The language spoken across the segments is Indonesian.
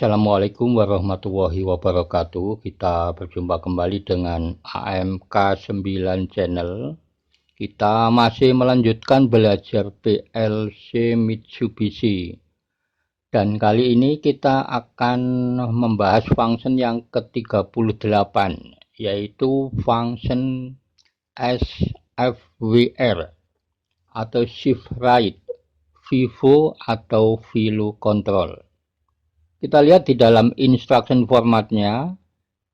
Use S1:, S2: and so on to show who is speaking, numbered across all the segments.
S1: Assalamualaikum warahmatullahi wabarakatuh. Kita berjumpa kembali dengan AMK 9 Channel. Kita masih melanjutkan belajar PLC Mitsubishi. Dan kali ini kita akan membahas function yang ke-38, yaitu function SFWR atau Shift Right, VIVO atau VILO Control. Kita lihat di dalam instruction formatnya.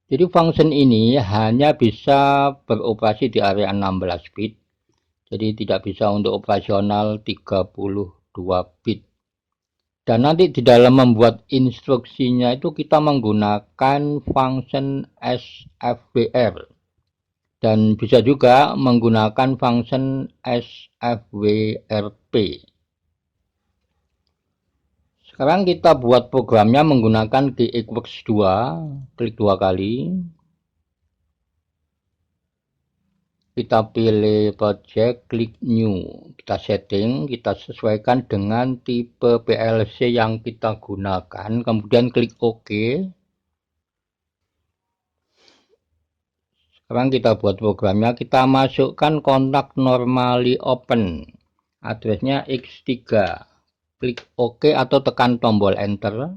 S1: Jadi function ini hanya bisa beroperasi di area 16 bit. Jadi tidak bisa untuk operasional 32 bit. Dan nanti di dalam membuat instruksinya itu kita menggunakan function SFWR. Dan bisa juga menggunakan function SFWRP. Sekarang kita buat programnya menggunakan GXWorks 2, klik 2 kali. Kita pilih project, klik new. Kita setting, kita sesuaikan dengan tipe PLC yang kita gunakan. Kemudian klik OK. Sekarang kita buat programnya, kita masukkan kontak normally open. Addressnya X3. Klik OK atau tekan tombol enter.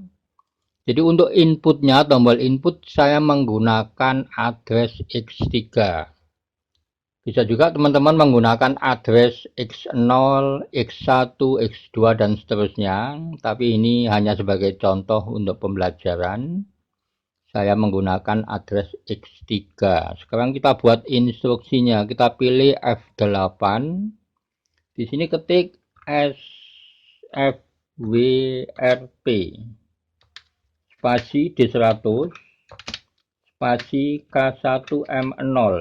S1: Jadi untuk inputnya, tombol input saya menggunakan address X3. Bisa juga teman-teman menggunakan address X0, X1, X2 dan seterusnya. Tapi ini hanya sebagai contoh untuk pembelajaran. Saya menggunakan address X3. Sekarang kita buat instruksinya. Kita pilih F8. Di sini ketik SFWRP spasi D100 spasi K1M0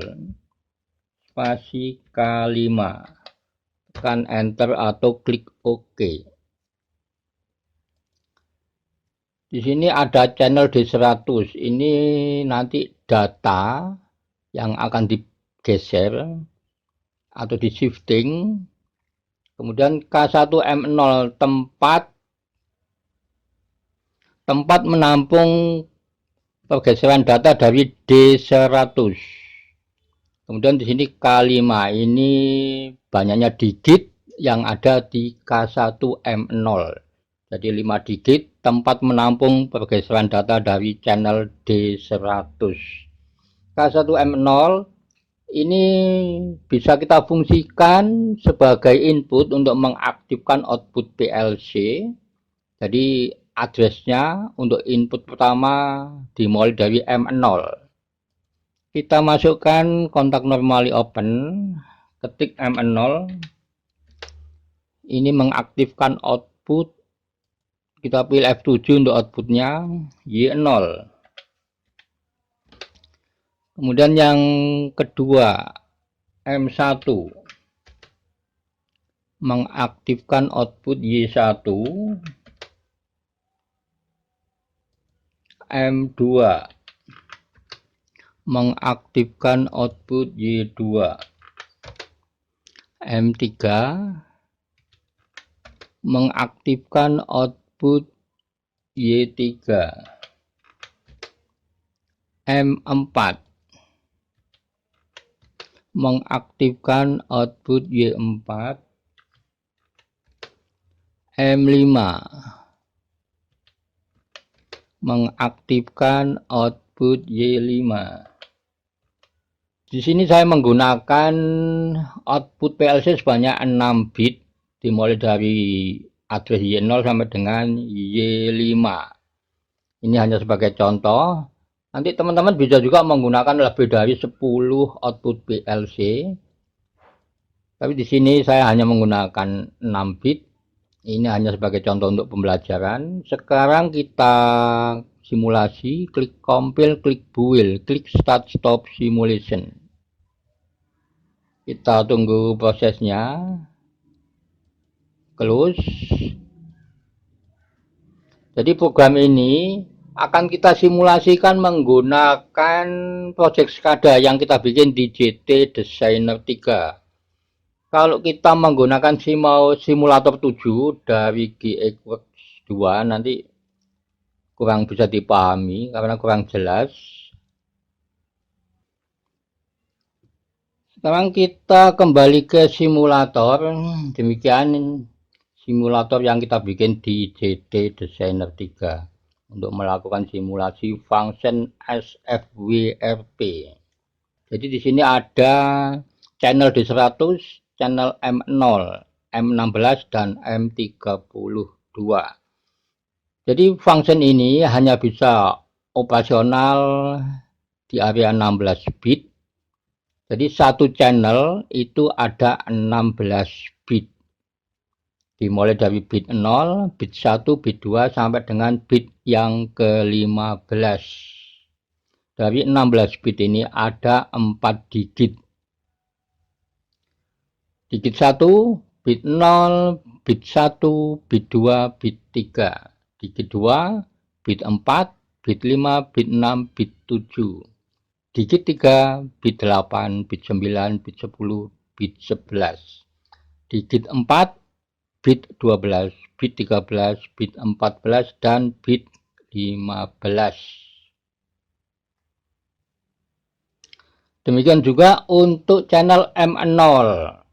S1: spasi K5, tekan enter atau klik OK. Di sini ada channel D100. Ini nanti data yang akan digeser atau di shifting. Kemudian K1M0 tempat menampung pergeseran data dari D100. Kemudian di sini K5 ini banyaknya digit yang ada di K1M0. Jadi 5 digit tempat menampung pergeseran data dari channel D100. K1M0 ini bisa kita fungsikan sebagai input untuk mengaktifkan output PLC. Jadi addressnya untuk input pertama dimulai dari M0. Kita masukkan kontak normally open, ketik M0. Ini mengaktifkan output. Kita pilih F7 untuk outputnya, Y0. Kemudian yang kedua, M1 mengaktifkan output Y1, M2 mengaktifkan output Y2, M3 mengaktifkan output Y3, M4 mengaktifkan output Y4, M5 mengaktifkan output Y5. Di sini saya menggunakan output PLC sebanyak 6 bit, dimulai dari address Y0 sampai dengan Y5. Ini hanya sebagai contoh. Nanti teman-teman bisa juga menggunakan lebih dari 10 output PLC. Tapi di sini saya hanya menggunakan 6 bit. Ini hanya sebagai contoh untuk pembelajaran. Sekarang kita simulasi, klik compile, klik build, klik start stop simulation. Kita tunggu prosesnya. Close. Jadi program ini akan kita simulasikan menggunakan project SCADA yang kita bikin di JT Designer 3. Kalau kita menggunakan simulator 7 dari GXWorks 2, nanti kurang bisa dipahami karena kurang jelas. Sekarang kita kembali ke simulator. Demikian simulator yang kita bikin di JD Designer 3 untuk melakukan simulasi function SFWRP. Jadi di sini ada channel D100, channel M0, M16 dan M32. Jadi function ini hanya bisa operasional di area 16 bit. Jadi satu channel itu ada 16 bit. Dimulai dari bit 0, bit 1, bit 2 sampai dengan bit yang ke-15. Dari 16 bit ini ada 4 digit. Digit 1, bit 0, bit 1, bit 2, bit 3. Digit 2, bit 4, bit 5, bit 6, bit 7. Digit 3, bit 8, bit 9, bit 10, bit 11. Digit 4, bit 12, bit 13, bit 14, dan bit 15. Demikian juga untuk channel M0.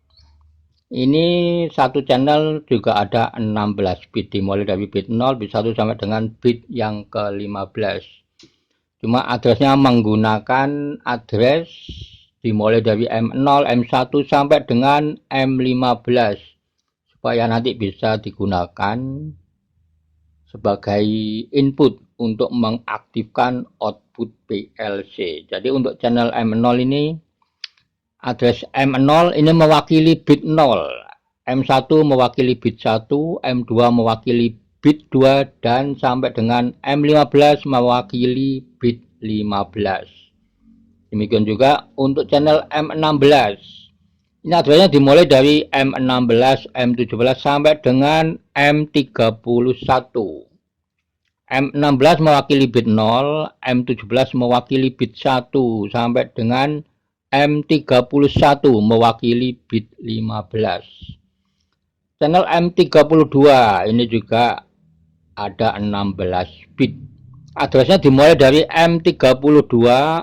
S1: Ini satu channel juga ada 16 bit, dimulai dari bit 0, bit 1 sampai dengan bit yang ke-15. Cuma addressnya menggunakan address dimulai dari M0, M1 sampai dengan M15 supaya nanti bisa digunakan sebagai input untuk mengaktifkan output PLC. Jadi untuk channel M0 ini address M0 ini mewakili bit 0, M1 mewakili bit 1, M2 mewakili bit 2, dan sampai dengan M15 mewakili bit 15. Demikian juga untuk channel M16. Ini addressnya dimulai dari M16, M17 sampai dengan M31. M16 mewakili bit 0, M17 mewakili bit 1 sampai dengan M31 mewakili bit 15. Channel M32 ini juga ada 16 bit. Addressnya dimulai dari M32,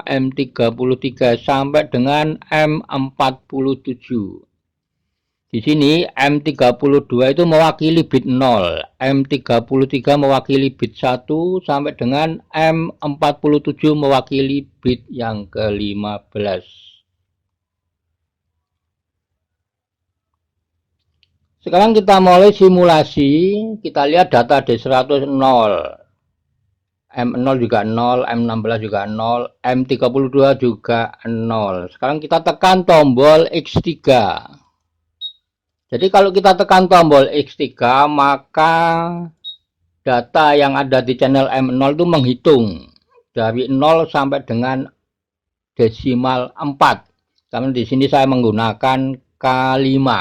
S1: M33 sampai dengan M47. Di sini M32 itu mewakili bit 0, M33 mewakili bit 1 sampai dengan M47 mewakili bit yang ke-15. Sekarang kita mulai simulasi, kita lihat data D100 0. M0 juga 0, M16 juga 0, M32 juga 0. Sekarang kita tekan tombol X3. Jadi kalau kita tekan tombol X3, maka data yang ada di channel M0 itu menghitung dari 0 sampai dengan desimal 4. Karena di sini saya menggunakan K5.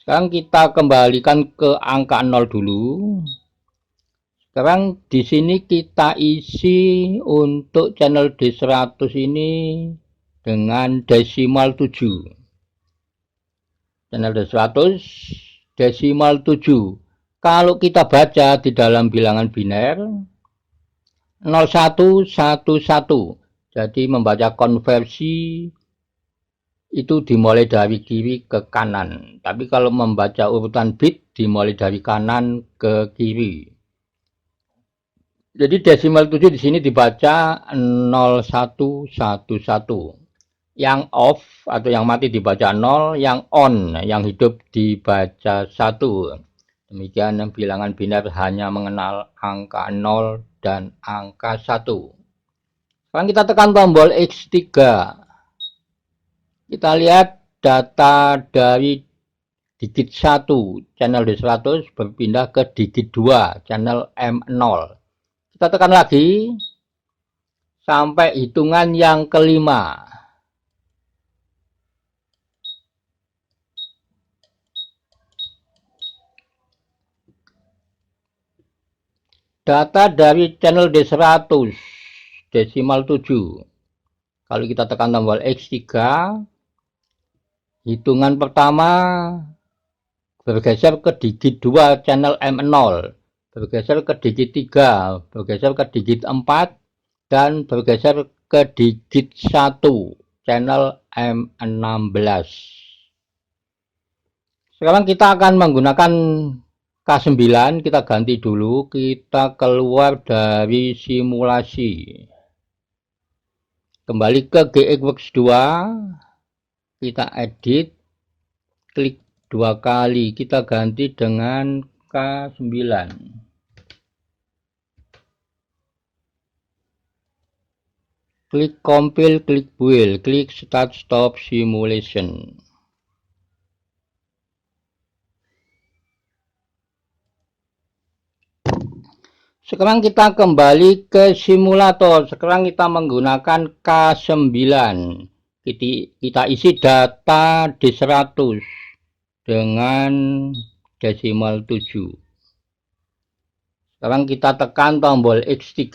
S1: Sekarang kita kembalikan ke angka 0 dulu. Sekarang di sini kita isi untuk channel D100 ini dengan desimal 7. Channel D100 desimal 7. Kalau kita baca di dalam bilangan biner 0111. Jadi membaca konversi itu dimulai dari kiri ke kanan. Tapi kalau membaca urutan bit dimulai dari kanan ke kiri. Jadi desimal 7 di sini dibaca 0111. Yang off atau yang mati dibaca 0, yang on, yang hidup dibaca 1. Demikian yang bilangan biner hanya mengenal angka 0 dan angka 1. Sekarang kita tekan tombol X3. Kita lihat data dari digit 1 channel D100 berpindah ke digit 2 channel M0. Kita tekan lagi sampai hitungan yang kelima. Data dari channel D100 desimal 7. Kalau kita tekan tombol X3, hitungan pertama bergeser ke digit 2 channel M0. bergeser ke digit 3, bergeser ke digit 4, dan bergeser ke digit 1, channel M16. Sekarang kita akan menggunakan K9, kita ganti dulu, kita keluar dari simulasi. Kembali ke GXWorks 2, kita edit, klik 2 kali, kita ganti dengan K9. Klik compile, klik build, klik start stop simulation. Sekarang kita kembali ke simulator. Sekarang kita menggunakan K9. Kita isi data D100 dengan desimal 7. Sekarang kita tekan tombol X3.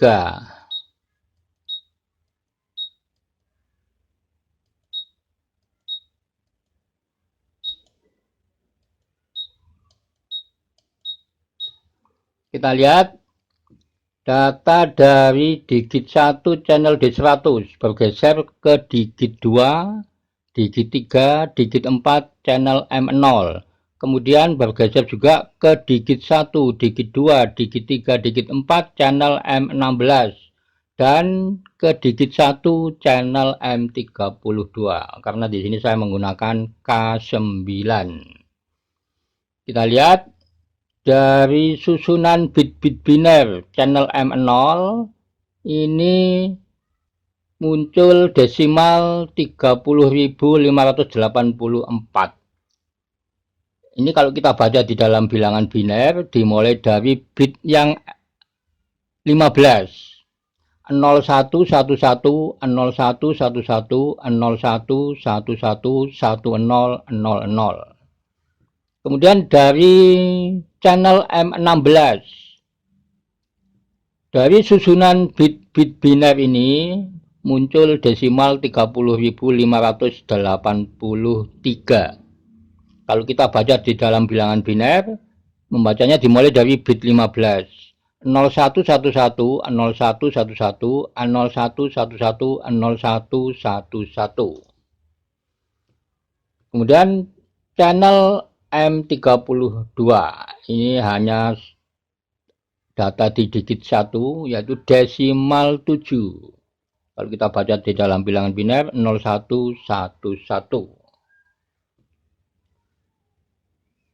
S1: Kita lihat data dari digit 1 channel D100 bergeser ke digit 2, digit 3, digit 4 channel M0. Kemudian bergeser juga ke digit 1, digit 2, digit 3, digit 4 channel M16 dan ke digit 1 channel M32. Karena di sini saya menggunakan K9. Kita lihat dari susunan bit-bit biner channel M0 ini muncul desimal 30.584. Ini kalau kita baca di dalam bilangan biner dimulai dari bit yang 15. 0111 0111 0111 1000. Kemudian dari channel M16, dari susunan bit-bit biner ini muncul desimal 30.583. Kalau kita baca di dalam bilangan biner, membacanya dimulai dari bit 15. 0111 0111 0111 0111. Kemudian channel M32 ini hanya data di digit 1 yaitu desimal 7. Kalau kita baca di dalam bilangan biner 0111.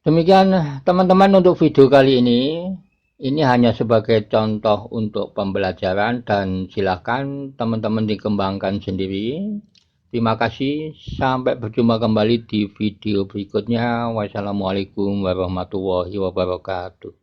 S1: Demikian teman-teman untuk video kali ini. Ini hanya sebagai contoh untuk pembelajaran dan silakan teman-teman dikembangkan sendiri. Terima kasih, sampai berjumpa kembali di video berikutnya. Wassalamualaikum warahmatullahi wabarakatuh.